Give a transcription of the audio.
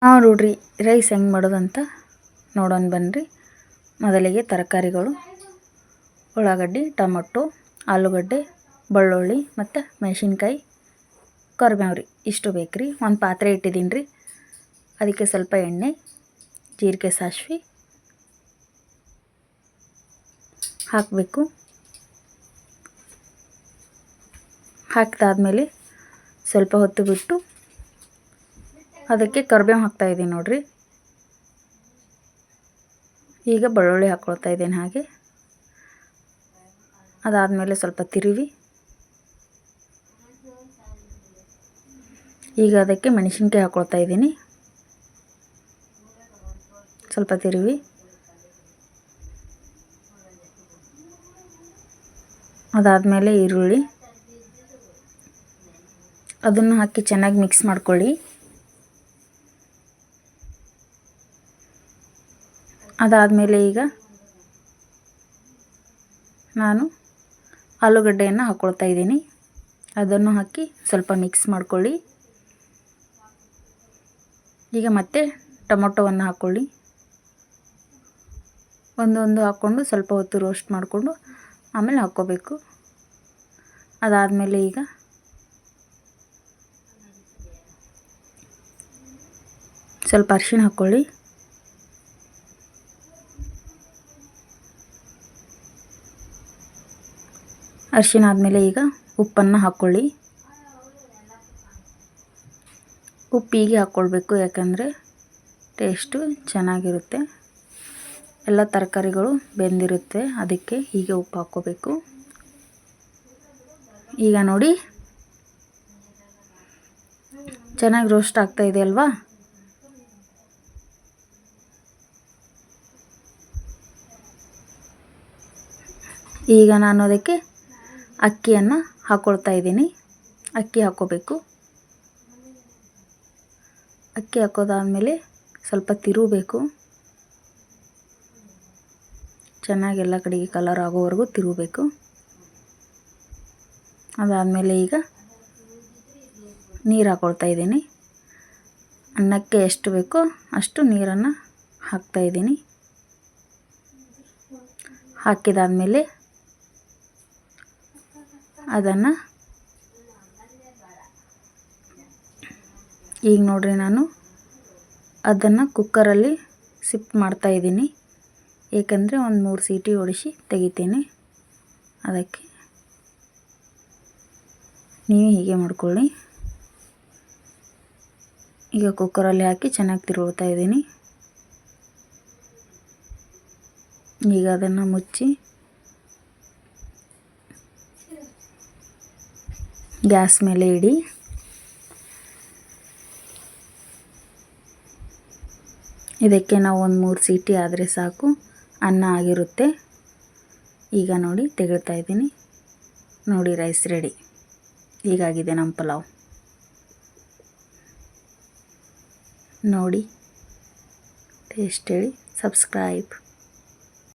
ನೋಡ್ರಿ ರೈಸ್ ಹೆಂಗೆ ಮಾಡೋದಂತ ನೋಡೋಣ ಬನ್ನಿರಿ. ಮೊದಲಿಗೆ ತರಕಾರಿಗಳು ಉಳ್ಳಾಗಡ್ಡಿ, ಟೊಮೊಟೊ, ಆಲೂಗಡ್ಡೆ, ಬೆಳ್ಳುಳ್ಳಿ ಮತ್ತು ಮೆಣಸಿನ್ಕಾಯಿ, ಕರಿಬೇವು ಇಷ್ಟು ಬೇಕು ರೀ. ಒಂದು ಪಾತ್ರೆ ಇಟ್ಟಿದ್ದೀನಿ ರೀ. ಅದಕ್ಕೆ ಸ್ವಲ್ಪ ಎಣ್ಣೆ, ಜೀರಿಗೆ, ಸಾಸಿವೆ ಹಾಕಬೇಕು. ಹಾಕಿದಾದ್ಮೇಲೆ ಸ್ವಲ್ಪ ಹೊತ್ತು ಬಿಟ್ಟು ಅದಕ್ಕೆ ಕರಿಬೇವು ಹಾಕ್ತಾಯಿದ್ದೀನಿ ನೋಡಿರಿ. ಈಗ ಬೆಳ್ಳುಳ್ಳಿ ಹಾಕ್ಕೊಳ್ತಾ ಇದ್ದೀನಿ. ಹಾಗೆ ಅದಾದಮೇಲೆ ಸ್ವಲ್ಪ ತಿರುವಿ ಈಗ ಅದಕ್ಕೆ ಮೆಣಸಿನ್ಕಾಯಿ ಹಾಕ್ಕೊಳ್ತಾ ಇದ್ದೀನಿ. ಸ್ವಲ್ಪ ತಿರುವಿ ಅದಾದಮೇಲೆ ಈರುಳ್ಳಿ ಅದನ್ನು ಹಾಕಿ ಚೆನ್ನಾಗಿ ಮಿಕ್ಸ್ ಮಾಡ್ಕೊಳ್ಳಿ. ಅದಾದಮೇಲೆ ಈಗ ನಾನು ಆಲೂಗಡ್ಡೆಯನ್ನು ಹಾಕ್ಕೊಳ್ತಾ ಇದ್ದೀನಿ. ಅದನ್ನು ಹಾಕಿ ಸ್ವಲ್ಪ ಮಿಕ್ಸ್ ಮಾಡ್ಕೊಳ್ಳಿ. ಈಗ ಮತ್ತೆ ಟೊಮೊಟೊವನ್ನು ಹಾಕ್ಕೊಳ್ಳಿ. ಒಂದೊಂದು ಹಾಕ್ಕೊಂಡು ಸ್ವಲ್ಪ ಹೊತ್ತು ರೋಸ್ಟ್ ಮಾಡಿಕೊಂಡು ಆಮೇಲೆ ಹಾಕ್ಕೋಬೇಕು. ಅದಾದಮೇಲೆ ಈಗ ಸ್ವಲ್ಪ ಅರಿಶಿಣ ಹಾಕ್ಕೊಳ್ಳಿ. ಅರಿಶಿಣ ಆದಮೇಲೆ ಈಗ ಉಪ್ಪನ್ನು ಹಾಕ್ಕೊಳ್ಳಿ. ಉಪ್ಪು ಹೀಗೆ ಹಾಕ್ಕೊಳ್ಬೇಕು, ಯಾಕಂದರೆ ಟೇಸ್ಟು ಚೆನ್ನಾಗಿರುತ್ತೆ. ಎಲ್ಲ ತರಕಾರಿಗಳು ಬೆಂದಿರುತ್ತೆ, ಅದಕ್ಕೆ ಹೀಗೆ ಉಪ್ಪು ಹಾಕ್ಕೋಬೇಕು. ಈಗ ನೋಡಿ ಚೆನ್ನಾಗಿ ರೋಸ್ಟ್ ಆಗ್ತಾ ಇದೆ ಅಲ್ವಾ. ಈಗ ನಾನು ಅದಕ್ಕೆ ಅಕ್ಕಿಯನ್ನು ಹಾಕ್ಕೊಳ್ತಾ ಇದ್ದೀನಿ. ಅಕ್ಕಿ ಹಾಕ್ಕೋಬೇಕು. ಅಕ್ಕಿ ಹಾಕೋದಾದಮೇಲೆ ಸ್ವಲ್ಪ ತಿರುಗಬೇಕು. ಚೆನ್ನಾಗಿ ಎಲ್ಲ ಕಡೆಗೆ ಕಲರ್ ಆಗೋವರೆಗೂ ತಿರುಗಬೇಕು. ಅದಾದಮೇಲೆ ಈಗ ನೀರು ಹಾಕ್ಕೊಳ್ತಾ ಇದ್ದೀನಿ. ಅನ್ನಕ್ಕೆ ಎಷ್ಟು ಬೇಕೋ ಅಷ್ಟು ನೀರನ್ನು ಹಾಕ್ತಾಯಿದ್ದೀನಿ. ಹಾಕಿದಾದಮೇಲೆ ಅದನ್ನು ಈಗ ನೋಡ್ರಿ ನಾನು ಅದನ್ನು ಕುಕ್ಕರಲ್ಲಿ ಶಿಫ್ಟ್ ಮಾಡ್ತಾಯಿದ್ದೀನಿ. ಏಕೆಂದರೆ ಒಂದು 3 ಸೀಟಿ ಹೊಡಿಸಿ ತೆಗಿತೀನಿ. ಅದಕ್ಕೆ ನೀವು ಹೀಗೆ ಮಾಡ್ಕೊಳ್ಳಿ. ಈಗ ಕುಕ್ಕರಲ್ಲಿ ಹಾಕಿ ಚೆನ್ನಾಗಿ ತಿರುಗ್ತಾ ಇದ್ದೀನಿ. ಈಗ ಅದನ್ನು ಮುಚ್ಚಿ ಗ್ಯಾಸ್ ಮೇಲೆ ಇಡಿ. ಇದಕ್ಕೆ ನಾವು ಒಂದು 3 ಸೀಟಿ ಆದರೆ ಸಾಕು, ಅನ್ನ ಆಗಿರುತ್ತೆ. ಈಗ ನೋಡಿ ತೆಗಿತಾ ಇದ್ದೀನಿ. ನೋಡಿ ರೈಸ್ ರೆಡಿ. ಹೀಗಾಗಿದೆ ನಮ್ಮ ಪಲಾವ್. ನೋಡಿ ಟೇಸ್ಟ್ ಹೇಳಿ. ಸಬ್ಸ್ಕ್ರೈಬ್.